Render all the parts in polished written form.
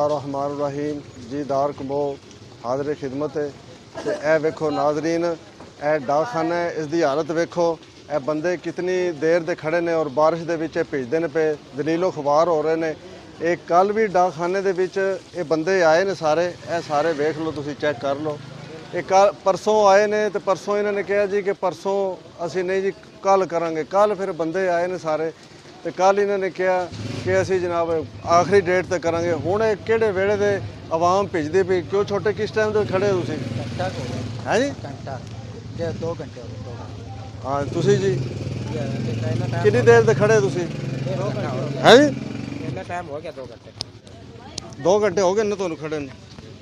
बिस्मिल्लाहिर्रहमानिर्रहीम जी दार कमो हाज़िर खिदमत है। तो यह वेखो नाजरीन, यह डाकखाना है, इसकी हालत वेखो। यह बंदे कितनी देर दे खड़े ने और बारिश दे विच भिजदे ने पे, दलीलो खबार हो रहे ने। एक कल भी डाकखाने दे विच ये बंदे आए ने सारे, यह सारे वेख लो, तुसी चेक कर लो। ये कल परसों आए ने तो परसों इन्होंने कहा जी कि परसों असी नहीं जी कल करांगे। कल फिर बंदे आए ने सारे तो कल इन्होंने कहा कि असी जनाब आखिरी डेट तक करांगे। हुण ये किहड़े वेले दे आवाम भिजदी पई, क्यों छोटे किस टाइम तो खड़े हो तुसीं? हैं जी? घंटा 2 घंटे हो गए। हाँ तुसीं जी कितनी देर तक खड़े तुसीं? हैं जी? इन्ना टाइम हो गया 2 घंटे। 2 घंटे हो गए ना तुहानूं खड़े नूं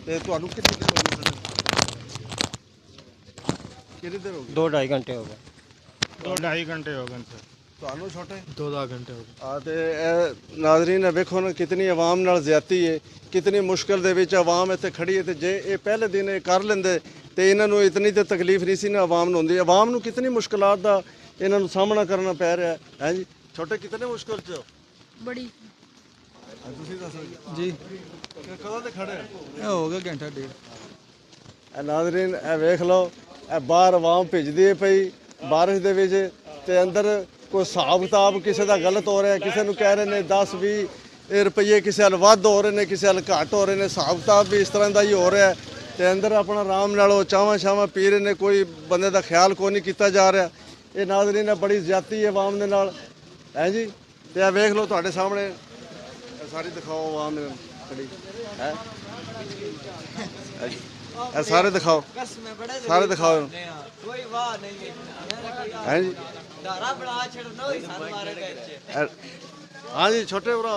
ते तुहानूं कितनी देर हो गई खड़े? कितनी देर हो गई? 2-2.5 घंटे हो गए। 2-2.5 घंटे हो गए सर। तुहानूं छोटे 2-2 घंटे हो गए। हाँ तो नाजरीन वेखो ना कितनी आवाम नाल ज्यादती है, कितनी मुश्किल दे विच आवाम इत्थे खड़ी है। तो जे ये पहले दिन ये कर लेंदे तो इन्हां नूं इतनी तो तकलीफ नहीं सी ना आवाम नूं हुंदी। आवाम नूं कितनी मुश्किलात दा इन्हां नूं सामना करना पै रहा है जी। छोटे कितने मुश्किल च हो? बड़ी तुसीं दसो जी कदों ते खड़े हो गया घंटा डेढ़। नाजरीन ए वेख लो, ए बाहर आवाम भिजदी है पई बारिश दे विच ते अंदर कोई हिसाब किताब किसी का गलत हो रहा है, किसी कह रहे हैं 10-20 रुपये, किसी हल वध हो रहे हैं, किसी हल घट हो रहे हैं। हिसाब किताब भी इस तरह का ही हो रहा है। तो अंदर अपना आराम नाल चावां शावां पी रहे हैं, कोई बंदे का ख्याल कोई नहीं किया जा रहा। ये नाजरीन बड़ी ज्यादती है आवाम दे नाल है जी। तो यह वेख लो तुहाडे सामने सारी दिखाओ आवाम खड़ी है, सारे दिखाओ, सारे दिखाओ है जी। हाँ जी छोटे भरा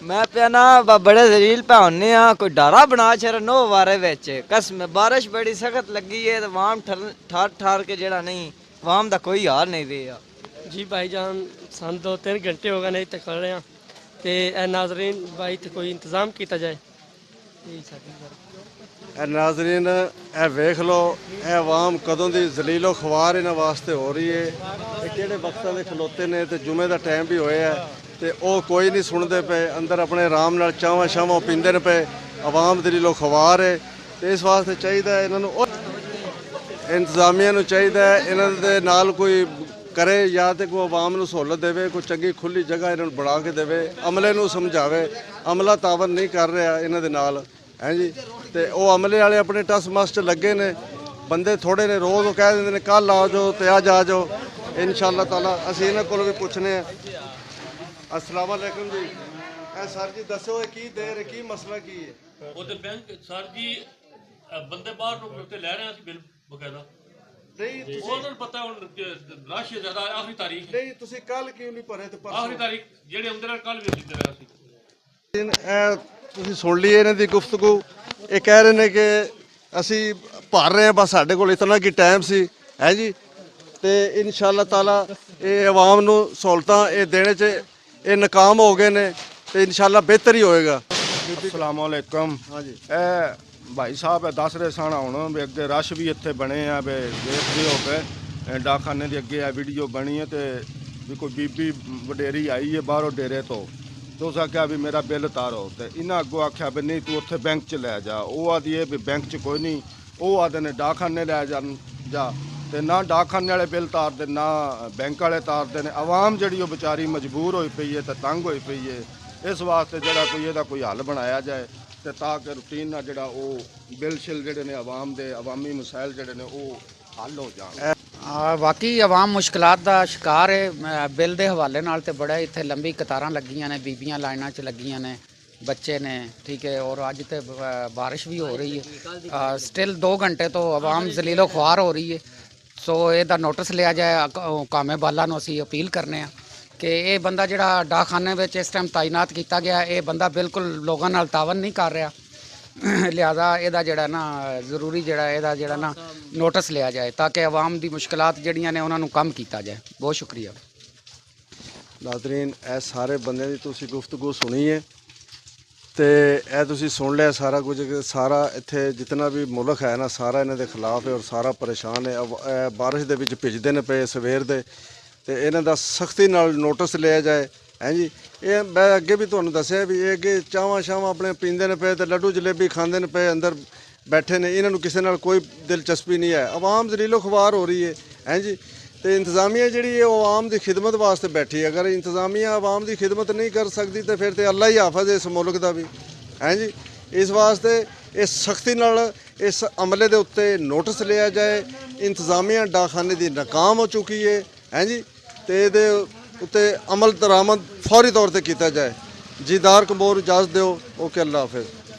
मैं पे ना बड़े जलील पे होने कोई डारा बना छड़ नो वारे विच कसम बारिश बड़ी सख्त लगी है तो वाम ठार ठार के जेड़ा नहीं वाम दा कोई हाल नहीं रहा जी भाईजान। सन 2-3 घंटे हो गए नहीं तो खड़े हैं तो ए नाजरीन भाई तो कोई इंतज़ाम किया जाए। यही साडी नाजरीन ए वेख लो, ए आवाम कदों की जलीलो ख्वार इन्हां वास्ते हो रही है। ये किहड़े वक्तां दे खलोते ने तो जुमे का टाइम भी होया है तो वह कोई नहीं सुनते पे, अंदर अपने आराम नाल चावां शावां पींदे ने पे। आवाम दलीलो ख्वार है तो इस वास्ते चाहिए इन्हों इंतजामिया नूं चाहिए इन्हां दे नाल कोई करे, या तो कोई आवाम नूं सहूलत देवे, कोई चंगी खुली जगह इन्हां नूं बना के देवे, अमले नूं समझावे। अमला तावन नहीं कर रहा इन्हां दे नाल है जी। तो वह अमले वाले अपने टस मस च लगे ने, बंदे थोड़े ने, रोज़ कह देंगे ने कल आ जाओ तो अज आ जाओ। इंशाअल्लाह ताला असीं इन्हां कोलों भी पुछने। अस्सलाम वालेकुम जी। सर जी दसो की देर की मसला की है? ਉਹਦੇ ਬੈਂਕ ਸਰ ਜੀ ਬੰਦੇ ਬਾਹਰ ਨੂੰ ਉੱਤੇ ਲੈ ਰਹੇ ਆ ਅਸੀਂ ਬਿੱਲ ਬਕਾਇਦਾ नहीं ਉਹਨਾਂ ਨੂੰ ਪਤਾ ਹੁਣ ਰਸ਼ ਜ਼ਿਆਦਾ ਆਖਰੀ ਤਾਰੀਖ नहीं तुसीं कल क्यों नहीं भरे ते परसों? ਆਖਰੀ ਤਾਰੀਖ ਜਿਹੜੇ ਅੰਦਰ ਕੱਲ ਵੀ ਅਸੀਂ ਦੇ ਰਹੇ ਸੀ। ਤੁਸੀਂ ਸੁਣ ਲਈ ਇਹਨਾਂ ਦੀ ਗੁਫ਼ਤਗੂ। ਇਹ ਕਹਿ ਰਹੇ ਨੇ ਕਿ ਅਸੀਂ ਭਰ ਰਹੇ ਹਾਂ, ਬਸ ਸਾਡੇ ਕੋਲ ਇਤਨਾ ਕੀ ਟਾਈਮ ਸੀ ਹੈ ਜੀ। ਤੇ ਇਨਸ਼ਾਅੱਲਾ ਤਾਲਾ ਇਹ ਆਵਾਮ ਨੂੰ ਸਹੂਲਤਾਂ ਇਹ ਦੇਣੇ 'ਚ ਇਹ ਨਾਕਾਮ ਹੋ ਗਏ ਨੇ ਤੇ ਇਨਸ਼ਾਅੱਲਾ ਬਿਹਤਰ ਹੀ ਹੋਏਗਾ। अस्सलाम वालेकुम। हाँ जी। भाई साहब दस रहे सन हुण भी अगे रश भी इत्थे बने आ भी देखदे हो पे डाकखाने दे अगे वीडियो बनी है तो भी कोई बीबी वडेरी आई है बाहरों डेरे तो उस आख्या भी मेरा बिल तारो तो इन्हें अगों आख्या भी नहीं तू उत्थे बैंक च लै जा। वो आदि है भी बैंक च कोई नहीं, वो आदे ने डाकखाने लै जा तो ना डाकखाने वाले बिल तारते ना बैंक वाले तारते ने। आवाम जिहड़ी वो बेचारी मजबूर होई पई है तो तंग होई पई है। इस वास्ते जिहड़ा कोई इहदा कोई हल बनाया जाए तो ताकि रूटीन नाल जिहड़ा वो बिल शिल जिहड़े ने आवाम दे अवामी मसाइल जिहड़े ने वो हल हो जाण। वाकई आवाम मुश्किलात का शिकार है। बिल के हवाले नाल ते बड़ा इत्थे लंबी कतारां लगियां ने, बीबियां लाइनां च लगियां ने, बच्चे ने, ठीक है। और अज तो बारिश भी हो रही है। स्टिल 2 घंटे तो आवाम जलीलो ख्वार हो रही है। सो ਇਹਦਾ नोटिस लिया जाए कामे बाला नूं असीं अपील करने आ कि ये बंदा जिहड़ा डाकखाने विच इस टाइम तैनात किया गया ये बंदा बिल्कुल लोगों नाल तावन नहीं कर रहा। लिहाजा ਇਹਦਾ ਜਿਹੜਾ ना ਜ਼ਰੂਰੀ ਜਿਹੜਾ ਇਹਦਾ ਜਿਹੜਾ ना नोटिस लिया जाए ताकि आवाम की मुश्किलात ਜਿਹੜੀਆਂ ਨੇ ਉਹਨਾਂ ਨੂੰ कम किया जाए। बहुत शुक्रिया। नाज़रीन ਇਹ ਸਾਰੇ ਬੰਦਿਆਂ ਦੀ ਤੁਸੀਂ ਗੁਫ਼ਤਗੂ ਸੁਣੀ ਹੈ ਤੇ ਇਹ ਤੁਸੀਂ ਸੁਣ ਲਿਆ ਸਾਰਾ ਕੁਝ ਕਿ ਸਾਰਾ ਇੱਥੇ ਜਿੰਨਾ ਵੀ ਮੁਲਕ ਹੈ ਨਾ ਸਾਰਾ ਇਹਨਾਂ ਦੇ ਖਿਲਾਫ ਹੈ ਔਰ ਸਾਰਾ ਪਰੇਸ਼ਾਨ ਹੈ। ਬਾਰਿਸ਼ ਦੇ ਵਿੱਚ ਭਿੱਜਦੇ ਨੇ ਪਏ ਸਵੇਰ ਦੇ ਤੇ ਇਹਨਾਂ ਦਾ ਸਖਤੀ ਨਾਲ ਨੋਟਿਸ ਲਿਆ ਜਾਏ ਹੈ ਜੀ। ਇਹ ਮੈਂ ਅੱਗੇ ਵੀ ਤੁਹਾਨੂੰ ਦੱਸਿਆ ਵੀ ਇਹ ਅੱਗੇ ਚਾਵਾਂ ਸ਼ਾਵਾਂ ਆਪਣੇ ਪੀਂਦੇ ਨੇ ਪਏ ਤੇ ਲੱਡੂ ਜਲੇਬੀ ਖਾਂਦੇ ਨੇ ਪਏ ਅੰਦਰ ਬੈਠੇ ਨੇ, ਇਹਨਾਂ ਨੂੰ ਕਿਸੇ ਨਾਲ ਕੋਈ ਦਿਲਚਸਪੀ ਨਹੀਂ ਹੈ। ਆਵਾਮ ਜ਼ਲੀਲੋ ਖਵਾਰ ਹੋ ਰਹੀ ਹੈ ਜੀ। ਤੇ ਇੰਤਜ਼ਾਮੀਆ ਜਿਹੜੀ ਹੈ ਉਹ ਆਵਾਮ ਦੀ ਖਿਦਮਤ ਵਾਸਤੇ ਬੈਠੀ ਹੈ। ਅਗਰ ਇੰਤਜ਼ਾਮੀਆ ਆਵਾਮ ਦੀ ਖਿਦਮਤ ਨਹੀਂ ਕਰ ਸਕਦੀ ਤਾਂ ਫਿਰ ਤੇ ਅੱਲਾ ਹੀ ਹਾਫਿਜ਼ ਇਸ ਮੁਲਕ ਦਾ ਵੀ ਹੈ ਜੀ। ਇਸ ਵਾਸਤੇ ਇਸ ਸਖਤੀ ਨਾਲ ਇਸ ਅਮਲੇ ਦੇ ਉੱਤੇ ਨੋਟਿਸ ਲਿਆ ਜਾਏ। ਇੰਤਜ਼ਾਮੀਆ ਡਾਕਖਾਨੇ ਦੀ ਨਾਕਾਮ ਹੋ ਚੁੱਕੀ ਹੈ ਜੀ, ਤੇ ਇਹਦੇ ਉੱਤੇ ਅਮਲ ਦਰਾਮਦ ਫੌਰੀ ਤੌਰ ਤੇ ਕੀਤਾ ਜਾਏ। ਜੀਦਾਰ ਕਮੋਰ ਇਜਾਜ਼ਤ ਦਿਓ। ਓਕੇ, ਅੱਲਾ ਹਾਫਿਜ਼।